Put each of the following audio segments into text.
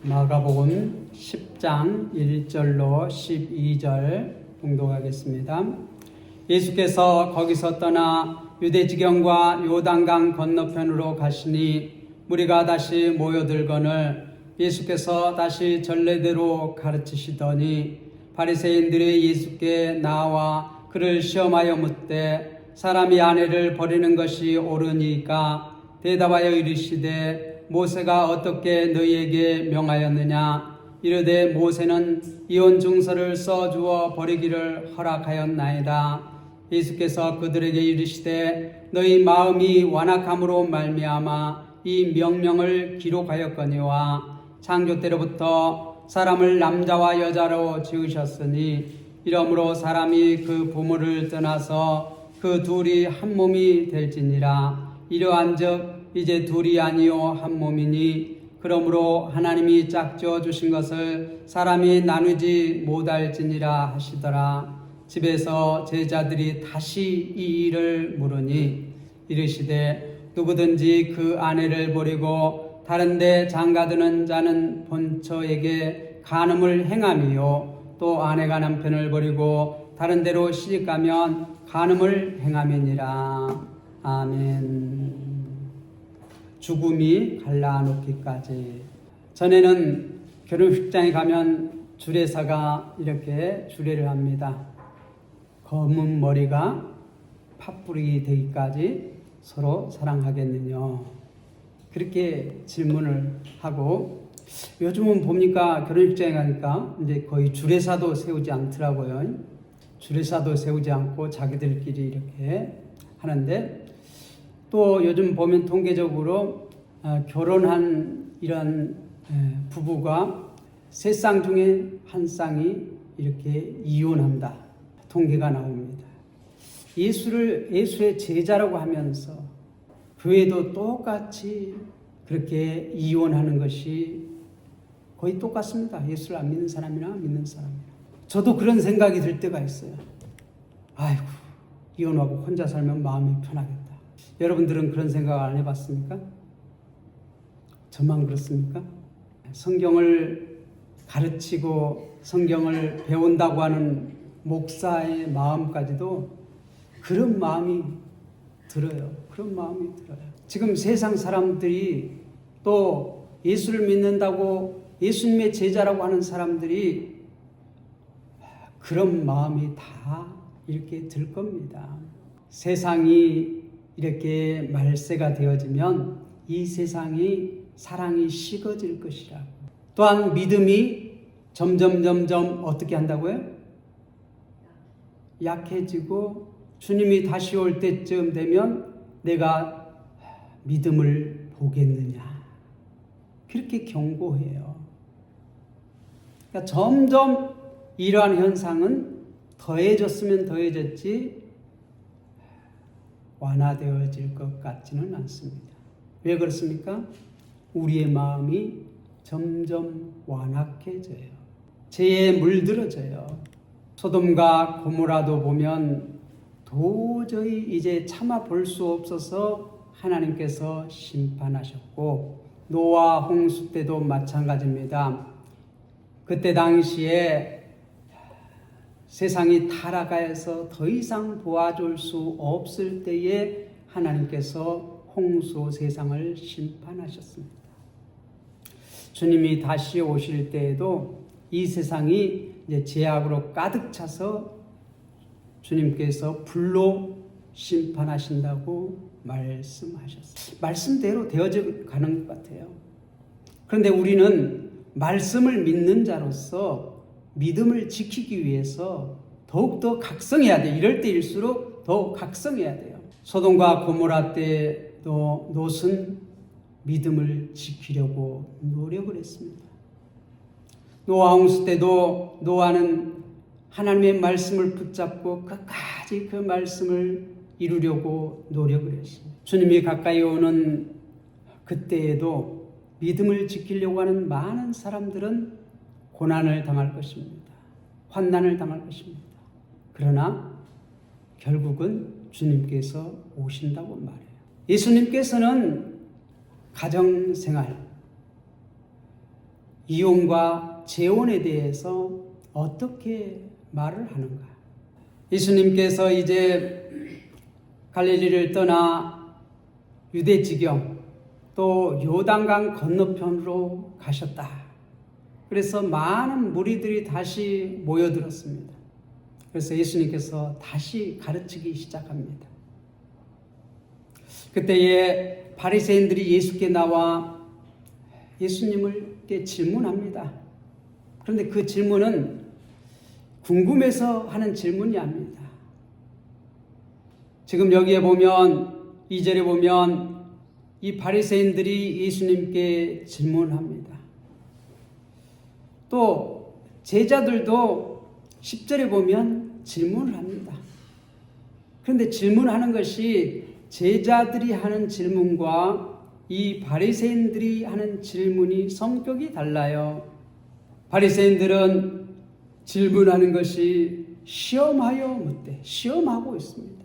마가복음 10장 1절로 12절 봉독하겠습니다. 예수께서 거기서 떠나 유대지경과 요단강 건너편으로 가시니 무리가 다시 모여들거늘 예수께서 다시 전례대로 가르치시더니 바리새인들이 예수께 나와 그를 시험하여 묻되 사람이 아내를 버리는 것이 옳으니까 대답하여 이르시되 모세가 어떻게 너희에게 명하였느냐 이르되 모세는 이혼 증서를 써주어 버리기를 허락하였나이다. 예수께서 그들에게 이르시되 너희 마음이 완악함으로 말미암아 이 명령을 기록하였거니와 창조 때로부터 사람을 남자와 여자로 지으셨으니 이러므로 사람이 그 부모를 떠나서 그 둘이 한 몸이 될지니라. 이러한즉 이제 둘이 아니요 한 몸이니 그러므로 하나님이 짝지어 주신 것을 사람이 나누지 못할지니라 하시더라. 집에서 제자들이 다시 이 일을 물으니 이르시되 누구든지 그 아내를 버리고 다른 데 장가드는 자는 본처에게 간음을 행함이요 또 아내가 남편을 버리고 다른 데로 시집가면 간음을 행함이니라. 아멘. 죽음이 갈라놓기까지. 전에는 결혼식장에 가면 주례사가 이렇게 주례를 합니다. 검은 머리가 팥뿌리 되기까지 서로 사랑하겠느냐, 그렇게 질문을 하고, 요즘은 봅니까 결혼식장에 가니까 이제 거의 주례사도 세우지 않더라고요. 주례사도 세우지 않고 자기들끼리 이렇게 하는데, 또 요즘 보면 통계적으로 결혼한 이런 부부가 3쌍 중에 1쌍이 이렇게 이혼한다 통계가 나옵니다. 예수의 제자라고 하면서 교회도 똑같이 그렇게 이혼하는 것이 거의 똑같습니다. 예수를 안 믿는 사람이나 믿는 사람이나. 저도 그런 생각이 들 때가 있어요. 아이고, 이혼하고 혼자 살면 마음이 편하겠다. 여러분들은 그런 생각 안 해봤습니까? 저만 그렇습니까? 성경을 가르치고 성경을 배운다고 하는 목사의 마음까지도 그런 마음이 들어요. 그런 마음이 들어요. 지금 세상 사람들이 또 예수를 믿는다고 예수님의 제자라고 하는 사람들이 그런 마음이 다 이렇게 들 겁니다. 세상이 이렇게 말세가 되어지면 이 세상이 사랑이 식어질 것이라고. 또한 믿음이 점점 어떻게 한다고요? 약해지고 주님이 다시 올 때쯤 되면 내가 믿음을 보겠느냐, 그렇게 경고해요. 그러니까 점점 이러한 현상은 더해졌으면 더해졌지 완화되어질 것 같지는 않습니다. 왜 그렇습니까? 우리의 마음이 점점 완악해져요. 죄에 물들어져요. 소돔과 고모라도 보면 도저히 이제 참아 볼 수 없어서 하나님께서 심판하셨고, 노아 홍수 때도 마찬가지입니다. 그때 당시에 세상이 타락하여서 더 이상 도와줄 수 없을 때에 하나님께서 홍수 세상을 심판하셨습니다. 주님이 다시 오실 때에도 이 세상이 이제 죄악으로 가득 차서 주님께서 불로 심판하신다고 말씀하셨어요. 말씀대로 되어져 가는 것 같아요. 그런데 우리는 말씀을 믿는 자로서 믿음을 지키기 위해서 더욱더 각성해야 돼요. 이럴 때일수록 더 각성해야 돼요. 소돔과 고모라 때도 롯은 믿음을 지키려고 노력을 했습니다. 노아 홍수 때도 노아는 하나님의 말씀을 붙잡고 끝까지 그 말씀을 이루려고 노력을 했습니다. 주님이 가까이 오는 그때에도 믿음을 지키려고 하는 많은 사람들은 고난을 당할 것입니다. 환난을 당할 것입니다. 그러나 결국은 주님께서 오신다고 말해요. 예수님께서는 가정생활, 이혼과 재혼에 대해서 어떻게 말을 하는가? 예수님께서 이제 갈릴리를 떠나 유대 지경 또 요단강 건너편으로 가셨다. 그래서 많은 무리들이 다시 모여들었습니다. 그래서 예수님께서 다시 가르치기 시작합니다. 그때에 바리새인들이 예수께 나와 예수님을 질문합니다. 그런데 그 질문은 궁금해서 하는 질문이 아닙니다. 지금 여기에 보면 2절에 보면 이 바리새인들이 예수님께 질문합니다. 또 제자들도 10절에 보면 질문을 합니다. 그런데 질문하는 것이 제자들이 하는 질문과 이 바리새인들이 하는 질문이 성격이 달라요. 바리새인들은 질문하는 것이 시험하여 묻되 시험하고 있습니다.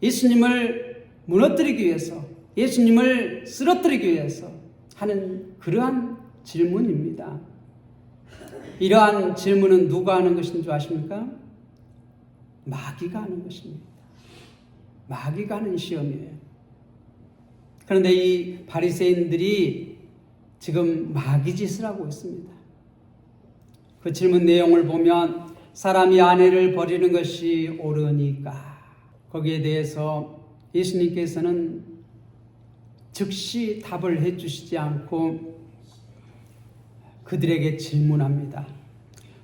예수님을 무너뜨리기 위해서, 예수님을 쓰러뜨리기 위해서 하는 그러한 질문입니다. 이러한 질문은 누가 하는 것인 줄 아십니까? 마귀가 하는 것입니다. 마귀가 하는 시험이에요. 그런데 이 바리새인들이 지금 마귀 짓을 하고 있습니다. 그 질문 내용을 보면 사람이 아내를 버리는 것이 옳으니까, 거기에 대해서 예수님께서는 즉시 답을 해주시지 않고 그들에게 질문합니다.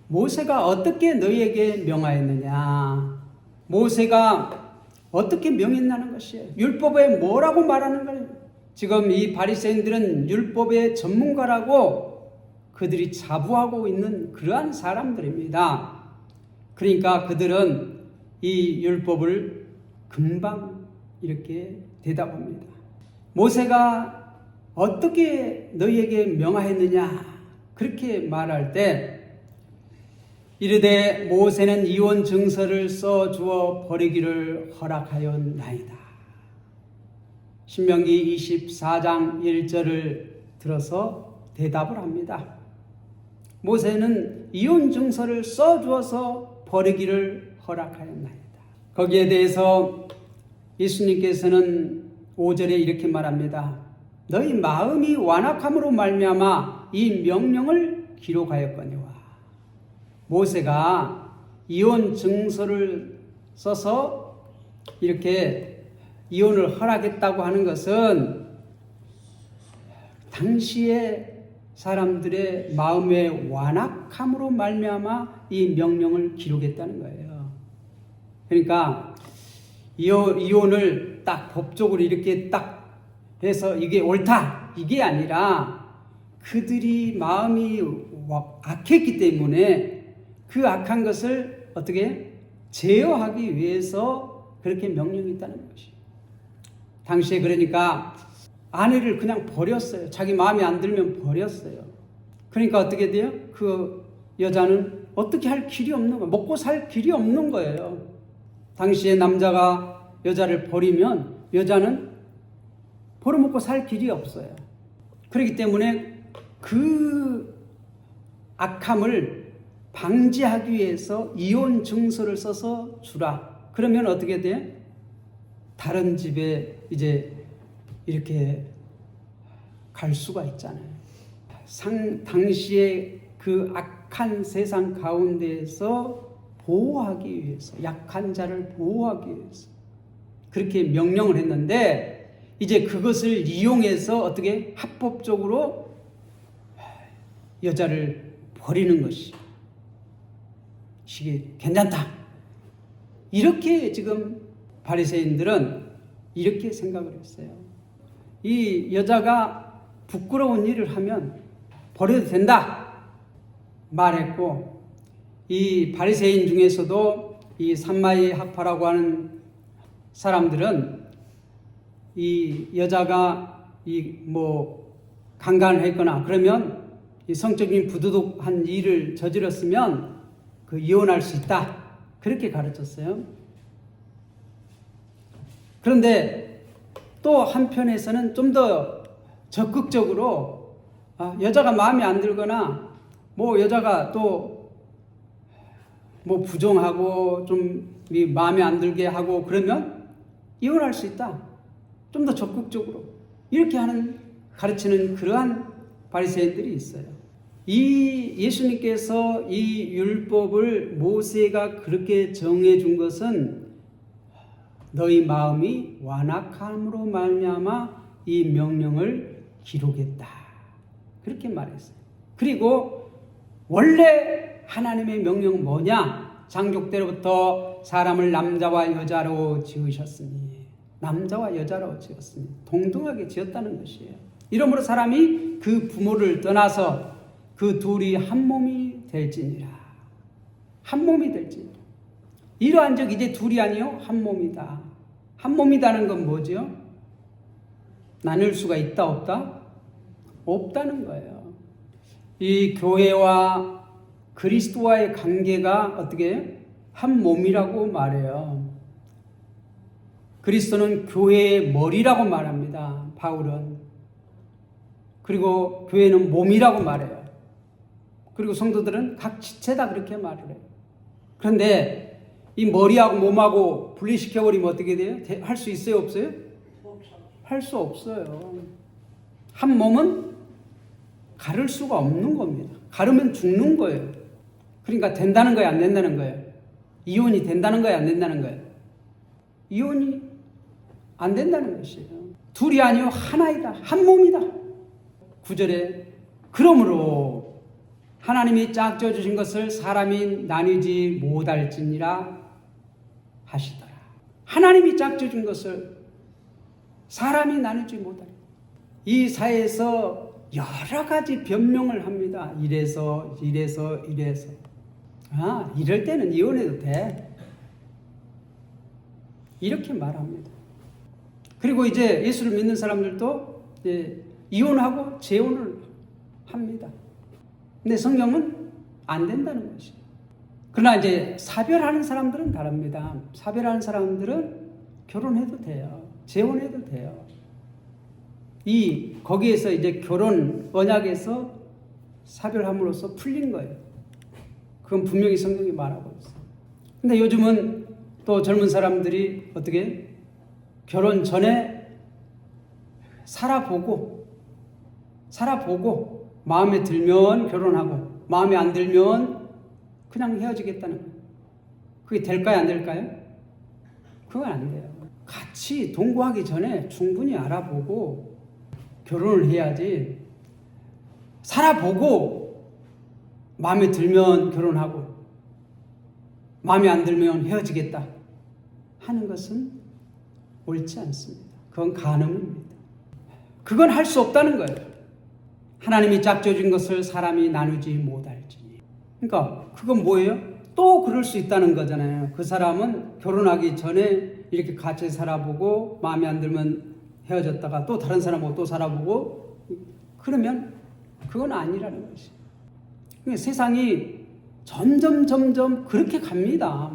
모세가 어떻게 너희에게 명하였느냐? 모세가 어떻게 명했냐는 것이에요. 율법에 뭐라고 말하는 거예요? 지금 이 바리새인들은 율법의 전문가라고 그들이 자부하고 있는 그러한 사람들입니다. 그러니까 그들은 이 율법을 금방 이렇게 대답합니다. 모세가 어떻게 너희에게 명하였느냐? 그렇게 말할 때 이르되 모세는 이혼 증서를 써주어 버리기를 허락하였나이다. 신명기 24장 1절을 들어서 대답을 합니다. 모세는 이혼 증서를 써주어서 버리기를 허락하였나이다. 거기에 대해서 예수님께서는 5절에 이렇게 말합니다. 너희 마음이 완악함으로 말미암아 이 명령을 기록하였거니와. 모세가 이혼 증서를 써서 이렇게 이혼을 허락했다고 하는 것은 당시의 사람들의 마음의 완악함으로 말미암아 이 명령을 기록했다는 거예요. 그러니까 이혼을 딱 법적으로 이렇게 딱 해서 이게 옳다 이게 아니라 그들이 마음이 악했기 때문에 그 악한 것을 어떻게 제어하기 위해서 그렇게 명령이 있다는 것이. 당시에 그러니까 아내를 그냥 버렸어요. 자기 마음에 안 들면 버렸어요. 그러니까 어떻게 돼요? 그 여자는 어떻게 할 길이 없는 거예요. 먹고 살 길이 없는 거예요. 당시에 남자가 여자를 버리면 여자는 벌어먹고 살 길이 없어요. 그렇기 때문에 그 악함을 방지하기 위해서 이혼 증서를 써서 주라. 그러면 어떻게 돼? 다른 집에 이제 이렇게 갈 수가 있잖아요. 당시에 그 악한 세상 가운데에서 보호하기 위해서, 약한 자를 보호하기 위해서 그렇게 명령을 했는데 이제 그것을 이용해서 어떻게 합법적으로 여자를 버리는 것이 이게 괜찮다. 이렇게 지금 바리새인들은 이렇게 생각을 했어요. 이 여자가 부끄러운 일을 하면 버려도 된다 말했고, 이 바리새인 중에서도 이 삼마이 학파라고 하는 사람들은 이 여자가 강간을 했거나 그러면 이 성적인 부도덕한 일을 저질렀으면 그 이혼할 수 있다. 그렇게 가르쳤어요. 그런데 또 한편에서는 좀 더 적극적으로 여자가 마음에 안 들거나 뭐 여자가 또 뭐 부정하고 좀 마음에 안 들게 하고 그러면 이혼할 수 있다. 좀 더 적극적으로 이렇게 가르치는 그러한 바리새인들이 있어요. 이 예수님께서 이 율법을 모세가 그렇게 정해 준 것은 너희 마음이 완악함으로 말미암아 이 명령을 기록했다. 그렇게 말했어요. 그리고 원래 하나님의 명령은 뭐냐? 창조 때로부터 사람을 남자와 여자로 지으셨으니, 남자와 여자로 지었으니 동등하게 지었다는 것이에요. 이러므로 사람이 그 부모를 떠나서 그 둘이 한 몸이 될지니라. 한 몸이 될지니라. 이러한 적 이제 둘이 아니요 한 몸이다. 한 몸이다는 건 뭐죠? 나눌 수가 있다 없다? 없다는 거예요. 이 교회와 그리스도와의 관계가 어떻게 해요? 한 몸이라고 말해요. 그리스도는 교회의 머리라고 말합니다. 바울은. 그리고 교회는 몸이라고 말해요. 그리고 성도들은 각 지체다 그렇게 말을 해요. 그런데 이 머리하고 몸하고 분리시켜버리면 어떻게 돼요? 할 수 있어요? 없어요? 할 수 없어요. 한 몸은 가를 수가 없는 겁니다. 가르면 죽는 거예요. 그러니까 된다는 거예요? 안 된다는 거예요? 이혼이 된다는 거예요? 안 된다는 거예요? 이혼이 안 된다는 것이에요. 둘이 아니요 하나이다. 한 몸이다. 9절에 그러므로 하나님이 짝져 주신 것을 사람이 나누지 못할지니라 하시더라. 하나님이 짝져 준 것을 사람이 나누지 못할. 이 사회에서 여러 가지 변명을 합니다. 이래서. 이럴 때는 이혼해도 돼. 이렇게 말합니다. 그리고 이제 예수를 믿는 사람들도 이혼하고 재혼을 합니다. 근데 성경은 안 된다는 것이에요. 그러나 이제 사별하는 사람들은 다릅니다. 사별하는 사람들은 결혼해도 돼요. 재혼해도 돼요. 거기에서 이제 결혼 언약에서 사별함으로써 풀린 거예요. 그건 분명히 성경이 말하고 있어요. 근데 요즘은 또 젊은 사람들이 어떻게 결혼 전에 살아보고 마음에 들면 결혼하고 마음에 안 들면 그냥 헤어지겠다는 거예요. 그게 될까요? 안 될까요? 그건 안 돼요. 같이 동거하기 전에 충분히 알아보고 결혼을 해야지. 살아보고 마음에 들면 결혼하고 마음에 안 들면 헤어지겠다 하는 것은 옳지 않습니다. 그건 간음입니다. 그건 할 수 없다는 거예요. 하나님이 짝져준 것을 사람이 나누지 못할지니. 그러니까 그건 뭐예요? 또 그럴 수 있다는 거잖아요. 그 사람은 결혼하기 전에 이렇게 같이 살아보고 마음에 안 들면 헤어졌다가 또 다른 사람하고 또 살아보고 그러면 그건 아니라는 것이에요. 그러니까 세상이 점점 그렇게 갑니다.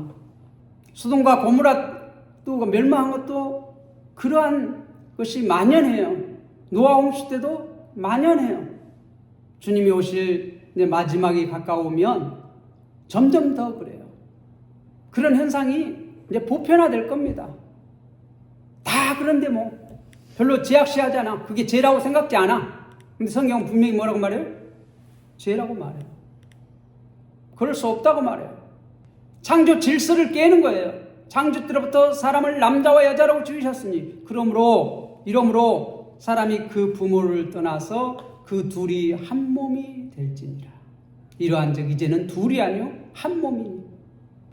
소돔과 고모라도 멸망한 것도 그러한 것이 만연해요. 노아홍 시대도 만연해요. 주님이 오실 마지막이 가까우면 점점 더 그래요. 그런 현상이 이제 보편화될 겁니다. 다 그런데 뭐 별로 제약시하지 않아. 그게 죄라고 생각지 않아. 근데 성경은 분명히 뭐라고 말해요? 죄라고 말해요. 그럴 수 없다고 말해요. 창조 질서를 깨는 거예요. 창조 때로부터 사람을 남자와 여자로 지으셨으니 이러므로 사람이 그 부모를 떠나서 그 둘이 한 몸이 될지니라. 이러한 즉 이제는 둘이 아니요 한 몸이니.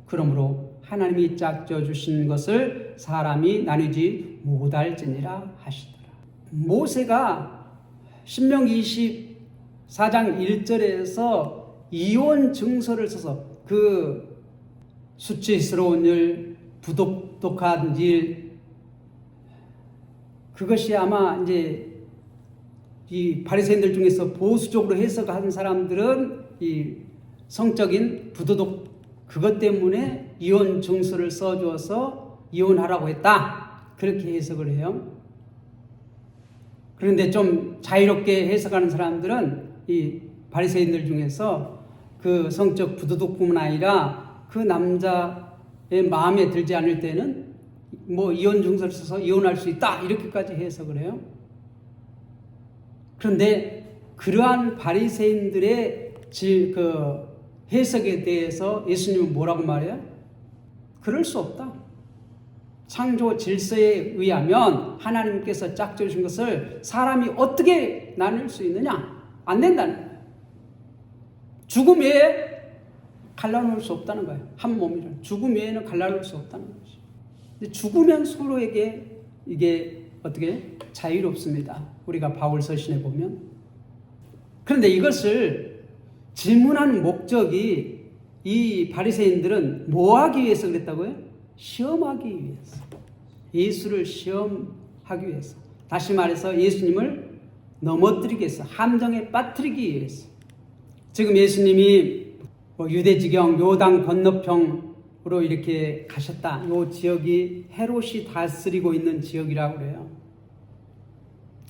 그러므로 하나님이 짝져 주신 것을 사람이 나누지 못할지니라 하시더라. 모세가 신명기 24장 1절에서 이혼 증서를 써서 그 수치스러운 일, 부독한 일, 그것이 아마 이제 이 바리새인들 중에서 보수적으로 해석하는 사람들은 이 성적인 부도덕 그것 때문에 이혼 증서를 써줘서 이혼하라고 했다. 그렇게 해석을 해요. 그런데 좀 자유롭게 해석하는 사람들은 이 바리새인들 중에서 그 성적 부도덕뿐만 아니라 그 남자의 마음에 들지 않을 때는 뭐 이혼 증서를 써서 이혼할 수 있다 이렇게까지 해석을 해요. 그런데 그러한 바리새인들의 그 해석에 대해서 예수님은 뭐라고 말해요? 그럴 수 없다. 창조 질서에 의하면 하나님께서 짝지으신 것을 사람이 어떻게 나눌 수 있느냐? 안 된다는 거예요. 죽음 외에 갈라놓을 수 없다는 거예요. 한 몸이란 죽음 외에는 갈라놓을 수 없다는 것이죠. 근데 죽으면 서로에게 이게 어떻게 자유롭습니다. 우리가 바울 서신에 보면. 그런데 이것을 질문하는 목적이 이 바리새인들은 뭐 하기 위해서 그랬다고요? 시험하기 위해서. 예수를 시험하기 위해서. 다시 말해서 예수님을 넘어뜨리기 위해서. 함정에 빠뜨리기 위해서. 지금 예수님이 유대 지경 요단 건너편으로 이렇게 가셨다. 이 지역이 헤롯이 다스리고 있는 지역이라고 그래요.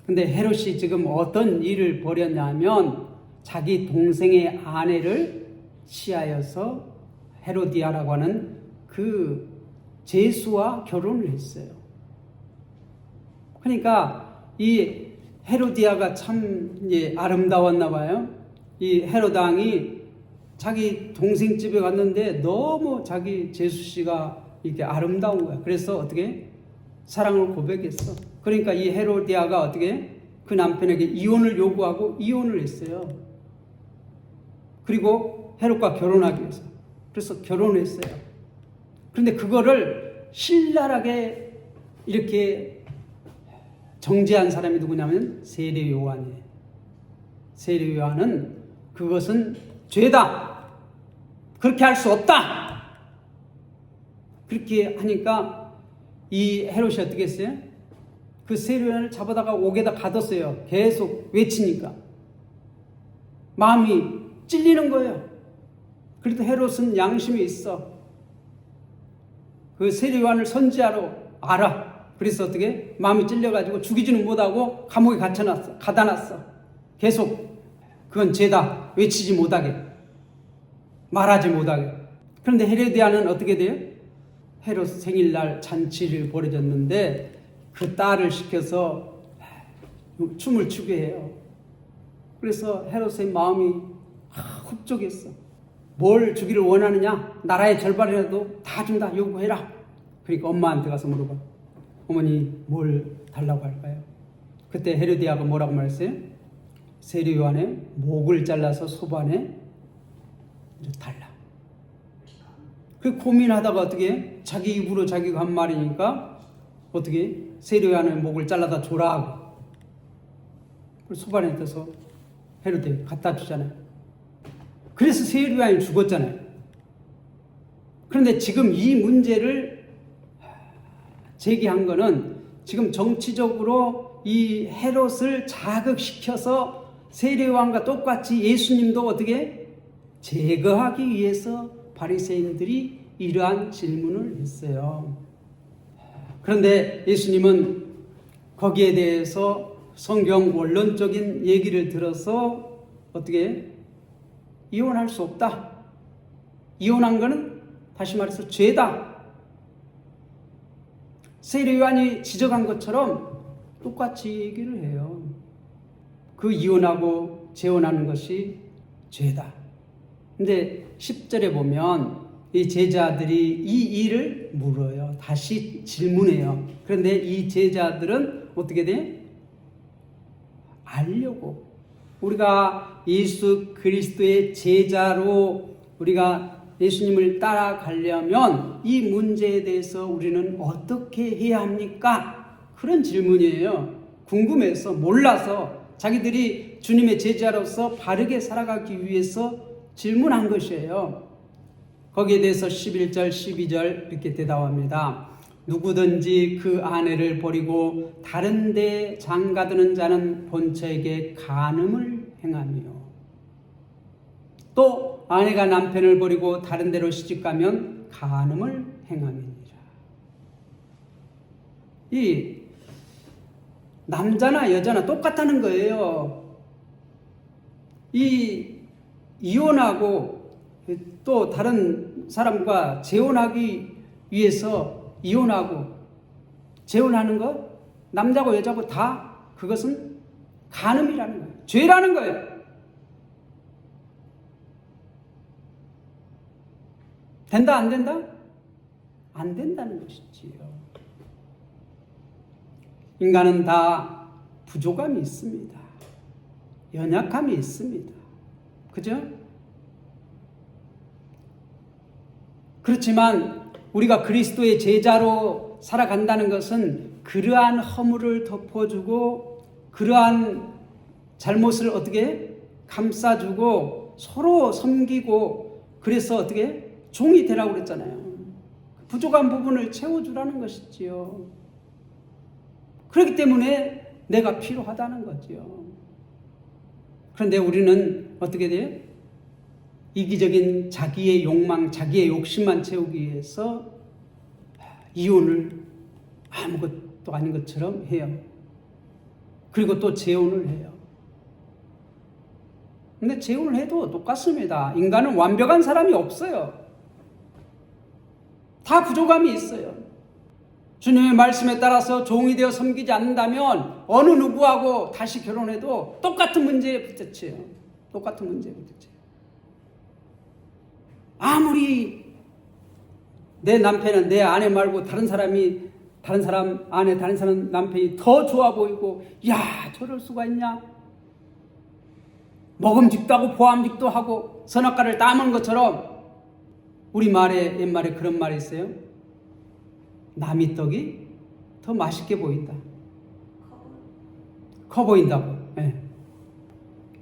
근데 헤롯이 지금 어떤 일을 벌였냐면 자기 동생의 아내를 취하여서 헤로디아라고 하는 그 제수와 결혼을 했어요. 그러니까 이 헤로디아가 참 아름다웠나 봐요. 이 헤롯 왕이 자기 동생 집에 갔는데 너무 자기 제수 씨가 이렇게 아름다운 거야. 그래서 어떻게 사랑을 고백했어. 그러니까 이 헤로디아가 어떻게 그 남편에게 이혼을 요구하고 이혼을 했어요. 그리고 헤롯과 결혼하기 위해서. 그래서 결혼했어요. 그런데 그거를 신랄하게 이렇게 정죄한 사람이 누구냐면 세례 요한이에요. 세례 요한은 그것은 죄다. 그렇게 할 수 없다. 그렇게 하니까 이 헤롯이 어떻게 했어요? 그 세례 요한을 잡아다가 옥에다 가뒀어요. 계속 외치니까. 마음이 찔리는 거예요. 그래도 헤롯은 양심이 있어. 그 세례 요한을 선지자로 알아. 그래서 어떻게 마음이 찔려가지고 죽이지는 못하고 감옥에 갇혀놨어. 가다놨어. 계속 그건 죄다. 외치지 못하게. 말하지 못하게. 그런데 헤로디아는 어떻게 돼요? 헤롯 생일날 잔치를 벌어졌는데 그 딸을 시켜서 춤을 추게 해요. 그래서 헤롯의 마음이 흡족했어. 뭘 주기를 원하느냐? 나라의 절반이라도 다 준다. 요구해라. 그러니까 엄마한테 가서 물어봐. 어머니 뭘 달라고 할까요? 그때 헤로디아가 뭐라고 말했어요? 세례 요한의 목을 잘라서 소반에 달라. 그 고민하다가 어떻게 자기 입으로 자기가 한 말이니까 어떻게 세례 요한의 목을 잘라다 줘라 하고 소반에 떠서 헤로데 갖다 주잖아요. 그래서 세례 요한이 죽었잖아요. 그런데 지금 이 문제를 제기한 거는 지금 정치적으로 이 헤롯을 자극시켜서 세례 요한과 똑같이 예수님도 어떻게 제거하기 위해서 바리새인들이 이러한 질문을 했어요. 그런데 예수님은 거기에 대해서 성경 원론적인 얘기를 들어서 어떻게 이혼할 수 없다. 이혼한 거는 다시 말해서 죄다. 세례 요한이 지적한 것처럼 똑같이 얘기를 해요. 그 이혼하고 재혼하는 것이 죄다. 근데 10절에 보면 이 제자들이 이 일을 물어요. 다시 질문해요. 그런데 이 제자들은 어떻게 돼? 알려고. 우리가 예수 그리스도의 제자로 우리가 예수님을 따라가려면 이 문제에 대해서 우리는 어떻게 해야 합니까? 그런 질문이에요. 궁금해서 몰라서 자기들이 주님의 제자로서 바르게 살아가기 위해서 질문한 것이에요. 거기에 대해서 11절, 12절 이렇게 대답합니다. 누구든지 그 아내를 버리고 다른 데 장가드는 자는 본처에게 간음을 행하며 또 아내가 남편을 버리고 다른 데로 시집가면 간음을 행함이니라. 이 남자나 여자나 똑같다는 거예요. 이혼하고 또 다른 사람과 재혼하기 위해서 이혼하고 재혼하는 것, 남자고 여자고 다 그것은 간음이라는 거예요. 죄라는 거예요. 된다 안 된다? 안 된다는 것이지요. 인간은 다 부족함이 있습니다. 연약함이 있습니다. 그죠? 그렇지만 우리가 그리스도의 제자로 살아간다는 것은 그러한 허물을 덮어주고 그러한 잘못을 어떻게 감싸주고 서로 섬기고 그래서 어떻게 종이 되라고 그랬잖아요. 부족한 부분을 채워주라는 것이지요. 그렇기 때문에 내가 필요하다는 거지요. 그런데 우리는 어떻게 돼요? 이기적인 자기의 욕망, 자기의 욕심만 채우기 위해서 이혼을 아무것도 아닌 것처럼 해요. 그리고 또 재혼을 해요. 근데 재혼을 해도 똑같습니다. 인간은 완벽한 사람이 없어요. 다 부족함이 있어요. 주님의 말씀에 따라서 종이 되어 섬기지 않는다면 어느 누구하고 다시 결혼해도 똑같은 문제에 부딪혀요. 똑같은 문제에 부딪혀요. 아무리 내 남편은 내 아내 말고 다른 사람 아내, 다른 사람 남편이 더 좋아 보이고, 야, 저럴 수가 있냐? 먹음직도 하고 보암직도 하고 선악과를 따먹는 것처럼 우리 말에 옛말에 그런 말이 있어요. 남의 떡이 더 맛있게 보인다. 커 보인다고. 네.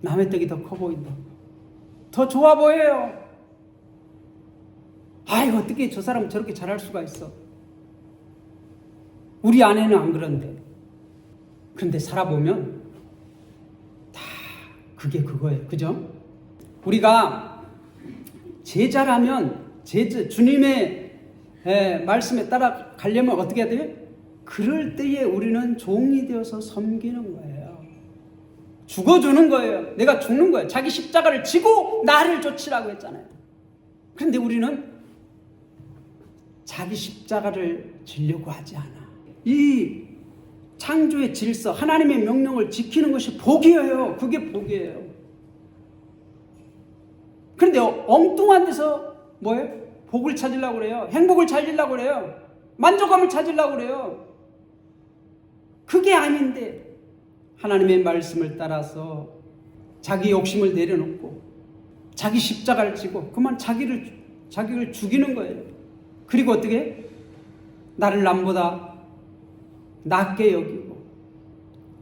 남의 떡이 더 커 보인다. 더 좋아 보여요. 아이고, 어떻게 저 사람 저렇게 잘할 수가 있어. 우리 아내는 안 그런데. 그런데 살아보면 다 그게 그거예요. 그죠? 우리가 제자라면 주님의 말씀에 따라 가려면 어떻게 해야 돼요? 그럴 때에 우리는 종이 되어서 섬기는 거예요. 죽어주는 거예요. 내가 죽는 거예요. 자기 십자가를 지고 나를 쫓으라고 했잖아요. 그런데 우리는 자기 십자가를 지려고 하지 않아. 이 창조의 질서, 하나님의 명령을 지키는 것이 복이에요. 그게 복이에요. 그런데 엉뚱한 데서 뭐예요? 복을 찾으려고 그래요. 행복을 찾으려고 그래요. 만족감을 찾으려고 그래요. 그게 아닌데 하나님의 말씀을 따라서 자기 욕심을 내려놓고 자기 십자가를 지고 그만 자기를 죽이는 거예요. 그리고 어떻게? 나를 남보다 낮게 여기고.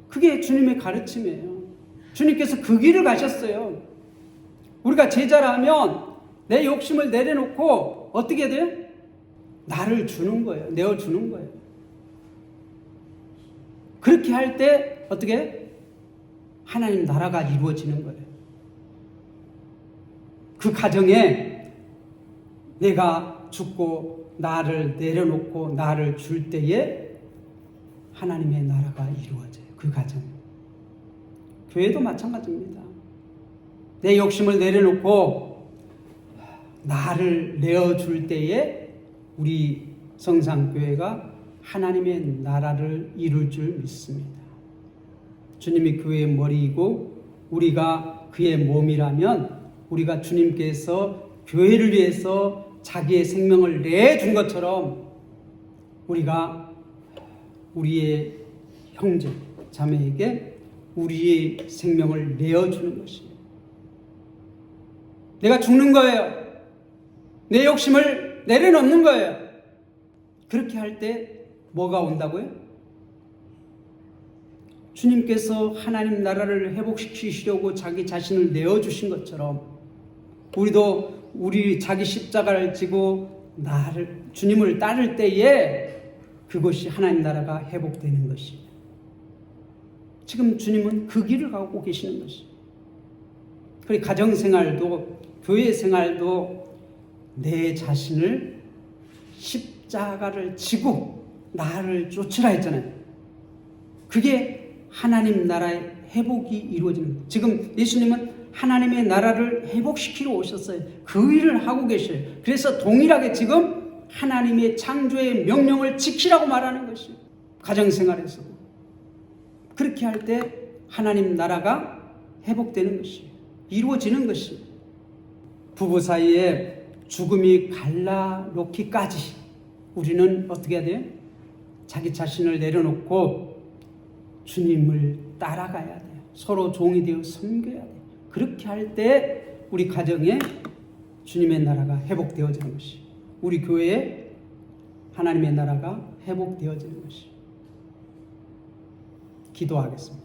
그게 주님의 가르침이에요. 주님께서 그 길을 가셨어요. 우리가 제자라면 내 욕심을 내려놓고 어떻게 돼요? 나를 주는 거예요. 내어주는 거예요. 그렇게 할 때 어떻게? 하나님 나라가 이루어지는 거예요. 그 가정에 내가 죽고 나를 내려놓고 나를 줄 때에 하나님의 나라가 이루어져요. 그 가정. 교회도 마찬가지입니다. 내 욕심을 내려놓고 나를 내어줄 때에 우리 성산교회가 하나님의 나라를 이룰 줄 믿습니다. 주님이 교회의 머리이고 우리가 그의 몸이라면 우리가 주님께서 교회를 위해서 자기의 생명을 내준 것처럼 우리가 우리의 형제, 자매에게 우리의 생명을 내어주는 것입니다. 내가 죽는 거예요. 내 욕심을 내려놓는 거예요. 그렇게 할 때 뭐가 온다고요? 주님께서 하나님 나라를 회복시키시려고 자기 자신을 내어주신 것처럼 우리도 우리 자기 십자가를 지고 주님을 따를 때에 그것이 하나님 나라가 회복되는 것입니다. 지금 주님은 그 길을 가고 계시는 것입니다. 그리고 가정생활도 교회 생활도 내 자신을 십자가를 지고 나를 쫓으라 했잖아요. 그게 하나님 나라의 회복이 이루어지는 거예요. 지금 예수님은 하나님의 나라를 회복시키러 오셨어요. 그 일을 하고 계셔요. 그래서 동일하게 지금 하나님의 창조의 명령을 지키라고 말하는 것이에요. 가정생활에서도. 그렇게 할 때 하나님 나라가 회복되는 것이에요. 이루어지는 것이에요. 부부 사이에 죽음이 갈라놓기까지 우리는 어떻게 해야 돼요? 자기 자신을 내려놓고 주님을 따라가야 돼요. 서로 종이 되어 섬겨야 돼요. 그렇게 할 때 우리 가정에 주님의 나라가 회복되어지는 것이에요. 우리 교회에 하나님의 나라가 회복되어지는 것이에요. 기도하겠습니다.